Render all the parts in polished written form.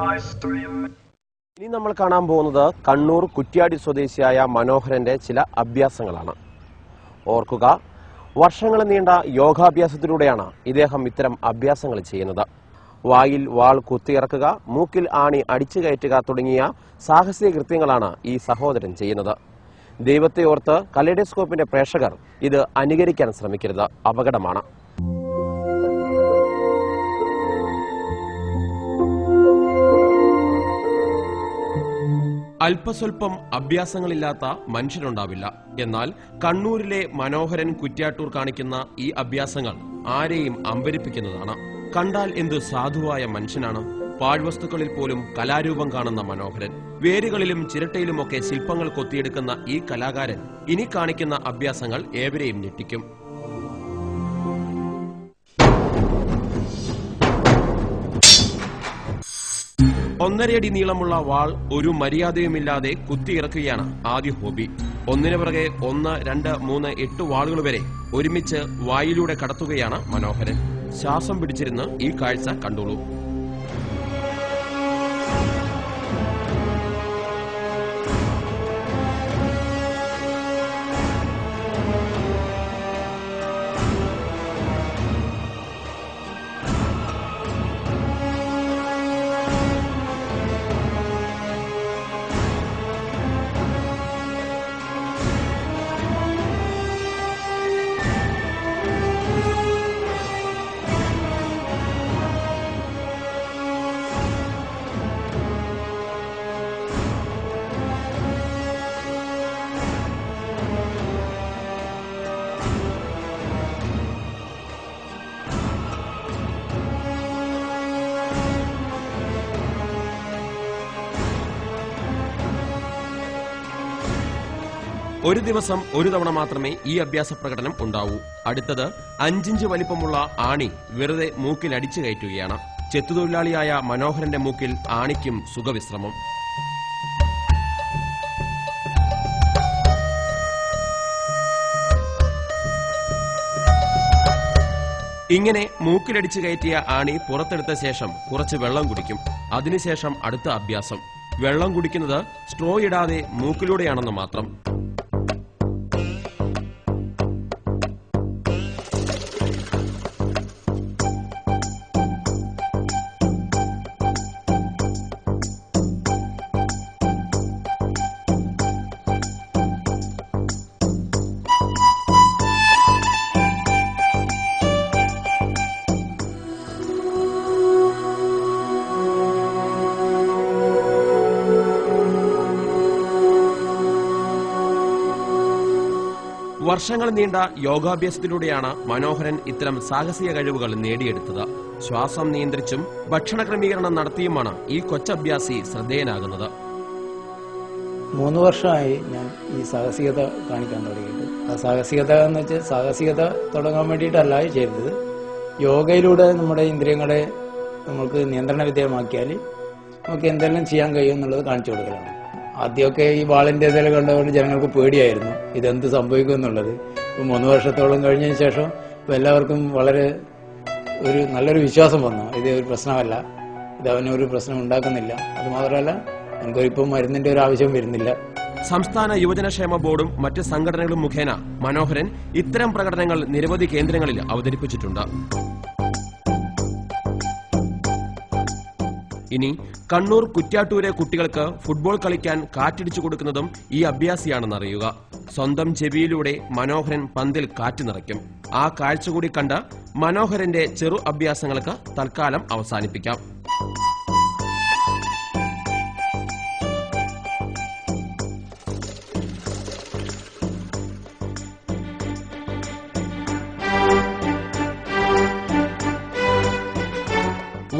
ഇനി നമ്മൾ കാണാൻ പോകുന്നത് കണ്ണൂർ കുറ്റ്യാടി സ്വദേശിയായ മനോഹരന്റെ ചില അഭ്യാസങ്ങളാണ്. ഓർക്കുക, വർഷങ്ങൾ നീണ്ട യോഗാഭ്യാസത്തിലൂടെയാണ് ഇദ്ദേഹം ഇത്തരം അഭ്യാസങ്ങൾ ചെയ്യുന്നത്. വായിൽ വാൾ കുത്തിയിറക്കുക, മൂക്കിൽ ആണി അടിച്ചു കയറ്റുക തുടങ്ങിയ സാഹസിക കൃത്യങ്ങളാണ് ഈ സഹോദരൻ ചെയ്യുന്നത്. ദൈവത്തെ ഓർത്ത് കലൈഡോസ്കോപ്പിന്റെ പ്രേക്ഷകർ ഇത് അനുകരിക്കാൻ ശ്രമിക്കരുത്, അപകടമാണ്. അല്പസ്വല്പം അഭ്യാസങ്ങളില്ലാത്ത മനുഷ്യരുണ്ടാവില്ല. എന്നാൽ കണ്ണൂരിലെ മനോഹരൻ കുറ്റ്യാട്ടൂർ കാണിക്കുന്ന ഈ അഭ്യാസങ്ങൾ ആരെയും അമ്പരിപ്പിക്കുന്നതാണ്. കണ്ടാൽ എന്ത് സാധുവായ മനുഷ്യനാണ്. പാഴ്വസ്തുക്കളിൽ പോലും കലാരൂപം കാണുന്ന മനോഹരൻ, വേരുകളിലും ചിരട്ടയിലുമൊക്കെ ശില്പങ്ങൾ കൊത്തിയെടുക്കുന്ന ഈ കലാകാരൻ ഇനി കാണിക്കുന്ന അഭ്യാസങ്ങൾ ഏവരെയും ഞെട്ടിക്കും. 1.5 അടി നീളമുള്ള വാൾ ഒരു മര്യാദയുമില്ലാതെ കുത്തിയിറക്കുകയാണ് ആദ്യ ഹോബി. ഒന്നിനു പിറകെ 1, 2, 3, 8 വാളുകൾ വരെ ഒരുമിച്ച് വായിലൂടെ കടത്തുകയാണ് മനോഹരൻ. ശ്വാസം പിടിച്ചിരുന്ന് ഈ കാഴ്ച കണ്ടോളൂ. ഒരു ദിവസം ഒരു തവണ മാത്രമേ ഈ അഭ്യാസ പ്രകടനം ഉണ്ടാവൂ. അടുത്തത് 5 ഇഞ്ച് വലിപ്പമുള്ള ആണി വെറുതെ മൂക്കിൽ അടിച്ചു കയറ്റുകയാണ്. ചെത്തുതൊഴിലാളിയായ മനോഹരന്റെ മൂക്കിൽ ആണിക്കും സുഖവിശ്രമം. ഇങ്ങനെ മൂക്കിലടിച്ചു കയറ്റിയ ആണി പുറത്തെടുത്ത ശേഷം കുറച്ച് വെള്ളം കുടിക്കും. അതിനുശേഷം അടുത്ത അഭ്യാസം. വെള്ളം കുടിക്കുന്നത് സ്ട്രോ ഇടാതെ മൂക്കിലൂടെയാണെന്ന് മാത്രം. വർഷങ്ങൾ നീണ്ട യോഗാഭ്യാസത്തിലൂടെയാണ് മനോഹരൻ ഇത്തരം സാഹസിക കഴിവുകൾ നേടിയെടുത്തത്. ശ്വാസം നിയന്ത്രിച്ചും ഭക്ഷണ ക്രമീകരണം നടത്തിയുമാണ് ഈ കൊച്ചഭ്യാസി ശ്രദ്ധേയനാകുന്നത്. 3 വർഷമായി ഞാൻ ഈ സാഹസികത കാണിക്കാൻ തുടങ്ങിയിട്ട്. ആ സാഹസികത എന്ന് വെച്ചാൽ സാഹസികത തുടങ്ങാൻ വേണ്ടിയിട്ടല്ല ചെയ്തത്. യോഗയിലൂടെ നമ്മുടെ ഇന്ദ്രിയങ്ങളെ നമുക്ക് നിയന്ത്രണ വിധേയമാക്കിയാൽ നമുക്ക് എന്തെല്ലാം ചെയ്യാൻ കഴിയും എന്നുള്ളത് കാണിച്ചു കൊടുക്കലാണ്. ആദ്യമൊക്കെ ഈ വാളിന്റെ ഇതെല്ലാം കണ്ടുകൊണ്ട് ജനങ്ങൾക്ക് പേടിയായിരുന്നു, ഇതെന്ത് സംഭവിക്കും എന്നുള്ളത്. ഇപ്പം 3 വർഷത്തോളം കഴിഞ്ഞതിന് ശേഷം ഇപ്പം എല്ലാവർക്കും വളരെ നല്ലൊരു വിശ്വാസം വന്നു. ഇത് ഒരു പ്രശ്നമല്ല, ഇത് അവനൊരു പ്രശ്നം ഉണ്ടാക്കുന്നില്ല. അതുമാത്രമല്ല, നമുക്കൊരിപ്പം മരുന്നിന്റെ ഒരു ആവശ്യം വരുന്നില്ല. സംസ്ഥാന യുവജനക്ഷേമ ബോർഡും മറ്റ് സംഘടനകളും മുഖേന മനോഹരൻ ഇത്തരം പ്രകടനങ്ങൾ നിരവധി കേന്ദ്രങ്ങളിൽ അവതരിപ്പിച്ചിട്ടുണ്ട്. ഇനി കണ്ണൂർ കുറ്റ്യാട്ടൂരെ കുട്ടികൾക്ക് ഫുട്ബോൾ കളിക്കാൻ കാറ്റിടിച്ചു കൊടുക്കുന്നതും ഈ അഭ്യാസിയാണെന്നറിയുക. സ്വന്തം ചെവിയിലൂടെ മനോഹരൻ പന്തിൽ കാറ്റ് നിറയ്ക്കും. ആ കാഴ്ച കൂടി കണ്ട് മനോഹരന്റെ ചെറു അഭ്യാസങ്ങൾക്ക് തൽക്കാലം അവസാനിപ്പിക്കാം.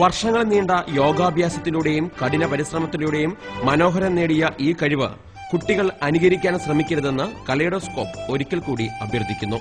വർഷങ്ങൾ നീണ്ട യോഗാഭ്യാസത്തിലൂടെയും കഠിന പരിശ്രമത്തിലൂടെയും മനോഹരൻ നേടിയ ഈ കഴിവ് കുട്ടികൾ അനുകരിക്കാൻ ശ്രമിക്കരുതെന്ന് കലൈഡോസ്കോപ്പ് ഒരിക്കൽ കൂടി അഭ്യർത്ഥിക്കുന്നു.